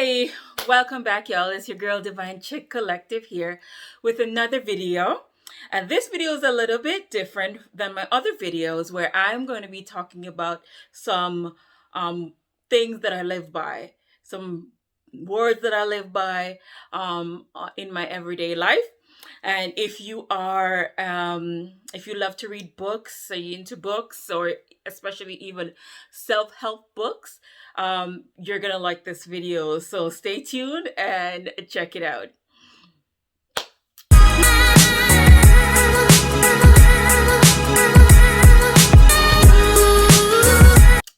Hey, welcome back, y'all. It's your girl Divine Chick Collective here with another video. And this video is a little bit different than my other videos where I'm going to be talking about some things that I live by, some words that I live by in my everyday life. And if you love to read books, are you into books, or especially even self-help books, you're gonna like this video. So stay tuned and check it out.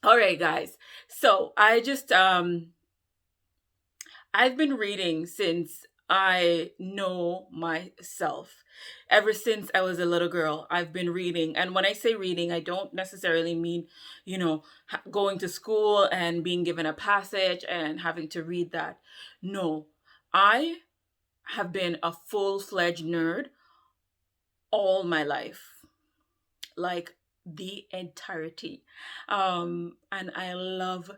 All right, guys. So I've been reading since I know myself. Ever since I was a little girl, I've been reading. And when I say reading, I don't necessarily mean, going to school and being given a passage and having to read that. No, I have been a full-fledged nerd all my life, like the entirety. And I love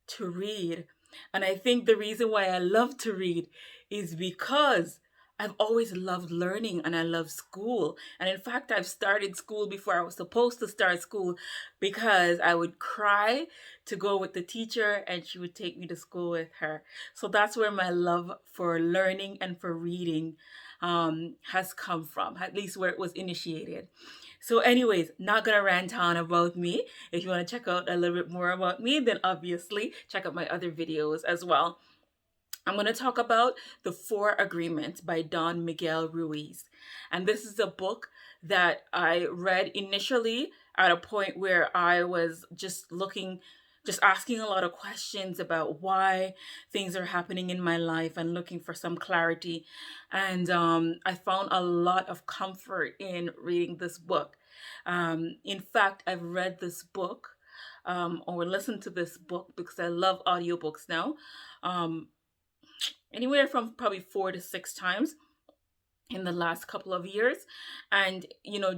to read. And I think the reason why I love to read is because I've always loved learning and I love school. And in fact, I've started school before I was supposed to start school because I would cry to go with the teacher and she would take me to school with her. So that's where my love for learning and for reading has come from, at least where it was initiated. So anyways, not gonna rant on about me. If you want to check out a little bit more about me, then obviously check out my other videos as well. I'm going to talk about The Four Agreements by Don Miguel Ruiz. And this is a book that I read initially at a point where I was just asking a lot of questions about why things are happening in my life and looking for some clarity. And I found a lot of comfort in reading this book. In fact, I've read this book or listened to this book because I love audiobooks now. Anywhere from probably 4 to 6 times in the last couple of years. And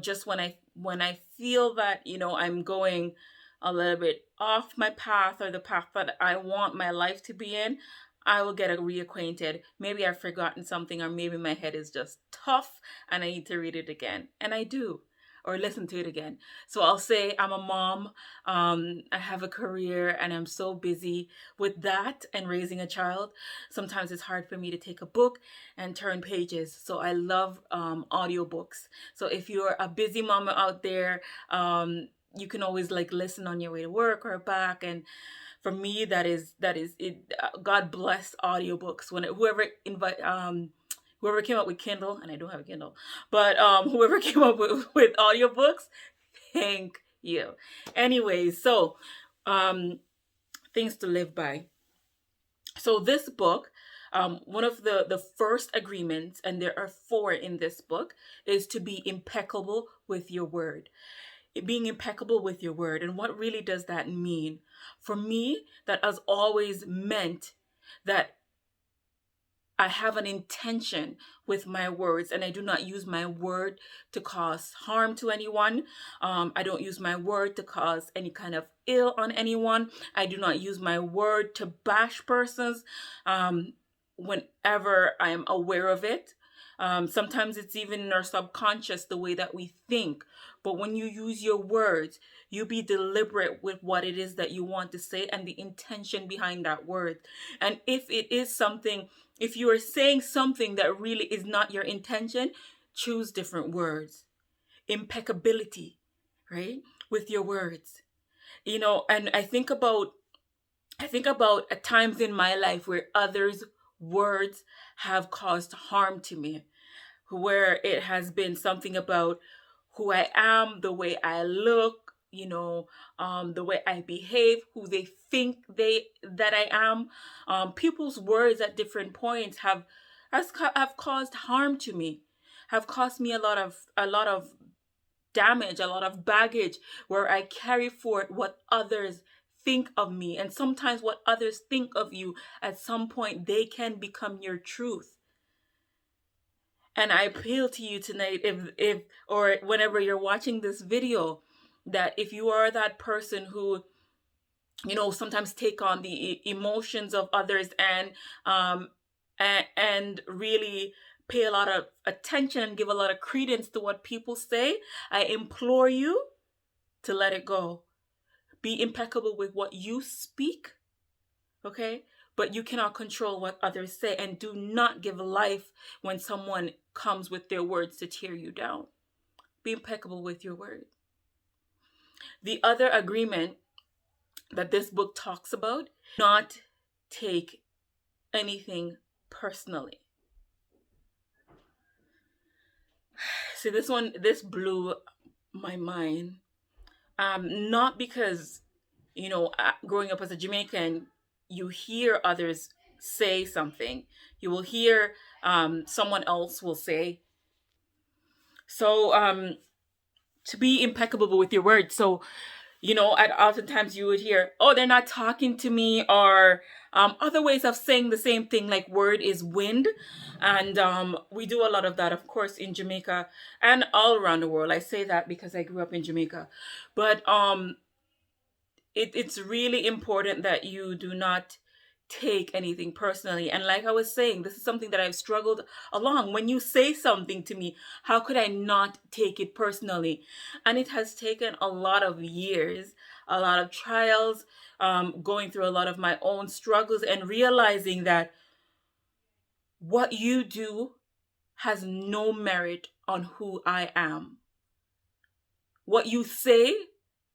just when I feel that I'm going a little bit off my path or the path that I want my life to be in, I will get reacquainted. Maybe I've forgotten something, or maybe my head is just tough and I need to read it again, and I do, or listen to it again. So I'll say I'm a mom, I have a career, and I'm so busy with that and raising a child. Sometimes it's hard for me to take a book and turn pages. So I love audiobooks. So if you're a busy mama out there, you can always listen on your way to work or back. And for me, that is it. God bless audiobooks. Whoever came up with Kindle, and I don't have a Kindle, but whoever came up with audiobooks, thank you. Anyways, so things to live by. So this book, one of the first agreements, and there are 4 in this book, is to be impeccable with your word. Being impeccable with your word. And what really does that mean? For me, that has always meant that I have an intention with my words, and I do not use my word to cause harm to anyone. I don't use my word to cause any kind of ill on anyone. I do not use my word to bash persons whenever I am aware of it. Sometimes it's even in our subconscious, the way that we think. But when you use your words, you be deliberate with what it is that you want to say and the intention behind that word. And if you are saying something that really is not your intention, choose different words. Impeccability, right? With your words. And I think about at times in my life where others' words have caused harm to me, where it has been something about who I am, the way I look, the way I behave, who they think that I am. People's words at different points have caused harm to me, have caused me a lot of damage, a lot of baggage, where I carry forth what others think of me. And sometimes what others think of you, at some point, they can become your truth. And I appeal to you tonight, if or whenever you're watching this video, that if you are that person who sometimes take on the emotions of others, um and really pay a lot of attention and give a lot of credence to what people say, I implore you to let it go. Be impeccable with what you speak, okay? But you cannot control what others say, and do not give life when someone comes with their words to tear you down. Be impeccable with your word. The other agreement that this book talks about, not take anything personally. See, this blew my mind. Not because, growing up as a Jamaican, you hear others say something. You will hear someone else will say. So, to be impeccable with your words. So, oftentimes you would hear, oh, they're not talking to me, or other ways of saying the same thing, like word is wind. And we do a lot of that, of course, in Jamaica and all around the world. I say that because I grew up in Jamaica. But it's really important that you do not take anything personally. And like I was saying, this is something that I've struggled along. When you say something to me, how could I not take it personally? And it has taken a lot of years, a lot of trials, going through a lot of my own struggles, and realizing that what you do has no merit on who I am. What you say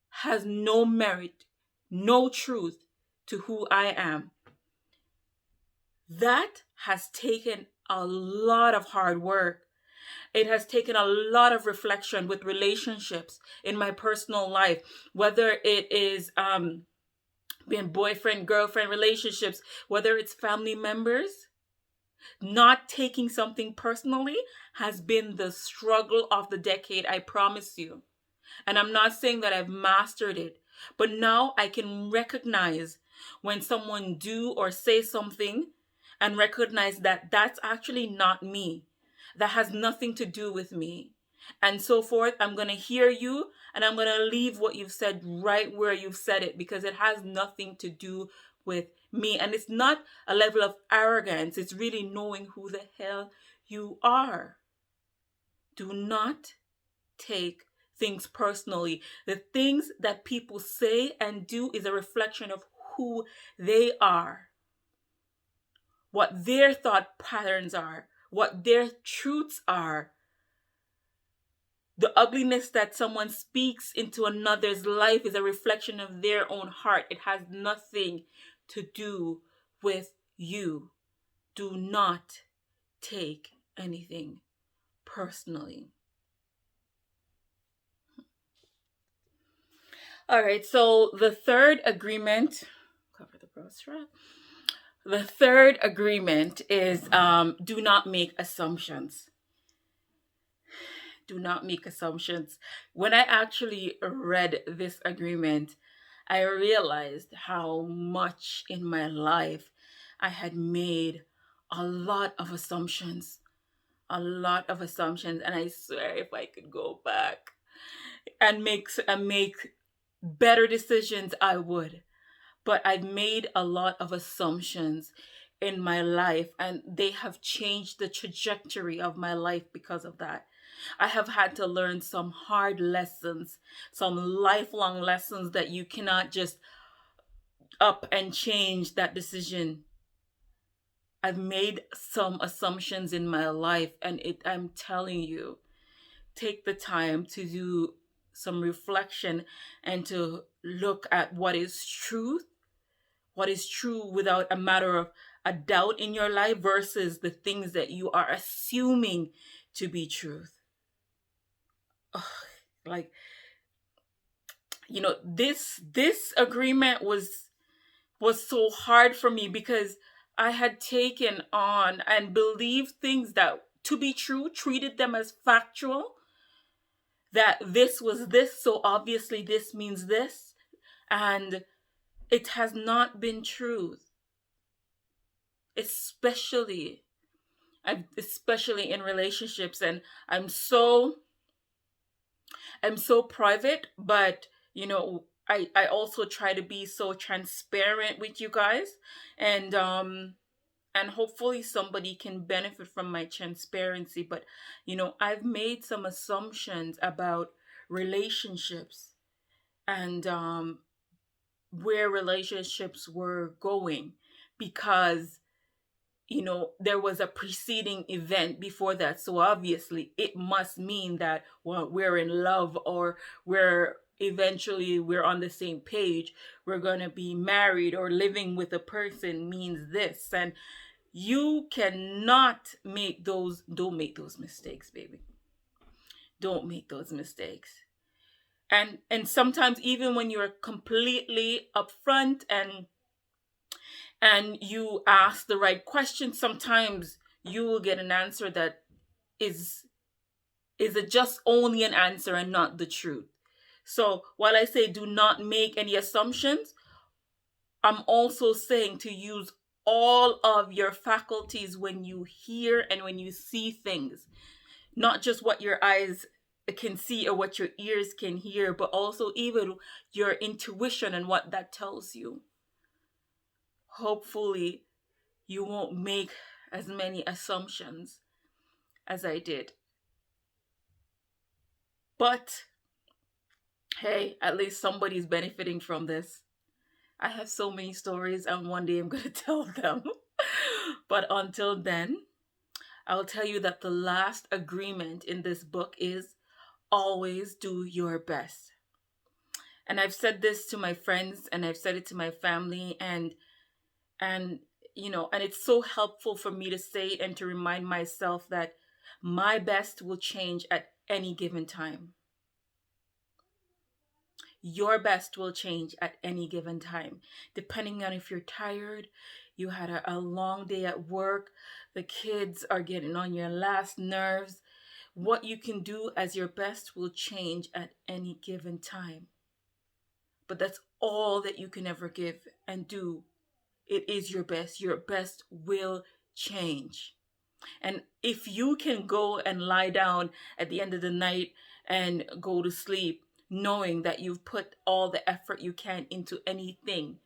has no merit, no truth to who I am. That has taken a lot of hard work. It has taken a lot of reflection with relationships in my personal life, whether it is being boyfriend, girlfriend relationships, whether it's family members. Not taking something personally has been the struggle of the decade, I promise you. And I'm not saying that I've mastered it, but now I can recognize when someone do or say something, and recognize that that's actually not me. That has nothing to do with me. And so forth. I'm going to hear you, and I'm going to leave what you've said right where you've said it, because it has nothing to do with me. And it's not a level of arrogance. It's really knowing who the hell you are. Do not take things personally. The things that people say and do is a reflection of who they are, what their thought patterns are, what their truths are. The ugliness that someone speaks into another's life is a reflection of their own heart. It has nothing to do with you. Do not take anything personally. All right, so the third agreement, cover the bra strap. The third agreement is do not make assumptions. Do not make assumptions. When I actually read this agreement, I realized how much in my life I had made a lot of assumptions. A lot of assumptions. And I swear, if I could go back and make better decisions, I would. But I've made a lot of assumptions in my life, and they have changed the trajectory of my life because of that. I have had to learn some hard lessons, some lifelong lessons that you cannot just up and change that decision. I've made some assumptions in my life, and I'm telling you, take the time to do some reflection and to look at what is true without a matter of a doubt in your life versus the things that you are assuming to be truth. Ugh, like, this agreement was so hard for me because I had taken on and believed things that to be true, treated them as factual, that this was this, so obviously this means this, and it has not been truth. especially especially in relationships. And i'm so I'm so private, but I also try to be so transparent with you guys, and and hopefully somebody can benefit from my transparency. But I've made some assumptions about relationships, and where relationships were going, because there was a preceding event before that. So obviously it must mean that, well, we're in love, or we're on the same page, we're going to be married or living with a person means this. And you cannot make those don't make those mistakes, baby. Don't make those mistakes. And sometimes, even when you're completely upfront and you ask the right question, sometimes you will get an answer that is is a just only an answer and not the truth. So while I say do not make any assumptions, I'm also saying to use all of your faculties when you hear and when you see things, not just what your eyes can see or what your ears can hear, but also even your intuition and what that tells you. Hopefully you won't make as many assumptions as I did. But hey, at least somebody's benefiting from this. I have so many stories, and one day I'm going to tell them. But until then, I'll tell you that the last agreement in this book is always do your best. And I've said this to my friends, and I've said it to my family, and and it's so helpful for me to say it and to remind myself that my best will change at any given time. Your best will change at any given time, depending on if you're tired, you had a long day at work, the kids are getting on your last nerves. What you can do as your best will change at any given time. But that's all that you can ever give and do. It is your best. Your best will change. And if you can go and lie down at the end of the night and go to sleep, knowing that you've put all the effort you can into anything,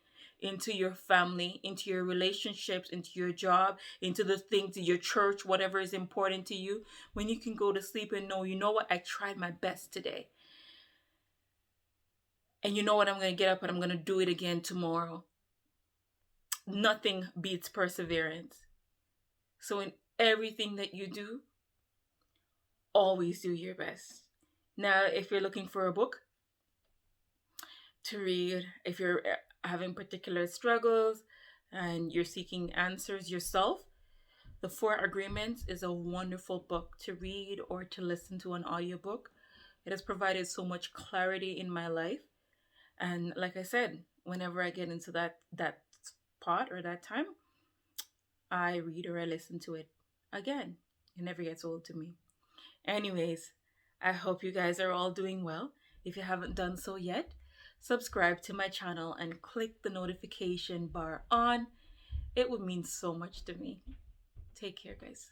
into your family, into your relationships, into your job, into the things in your church, whatever is important to you, when you can go to sleep and know, you know what, I tried my best today. And you know what, I'm going to get up and I'm going to do it again tomorrow. Nothing beats perseverance. So in everything that you do, always do your best. Now, if you're looking for a book to read, if you're having particular struggles and you're seeking answers yourself, The Four Agreements is a wonderful book to read or to listen to an audiobook. It has provided so much clarity in my life. And like I said, whenever I get into that spot or that time, I read or I listen to it again. It never gets old to me. Anyways, I hope you guys are all doing well. If you haven't done so yet, subscribe to my channel and click the notification bar on. It would mean so much to me. Take care, guys.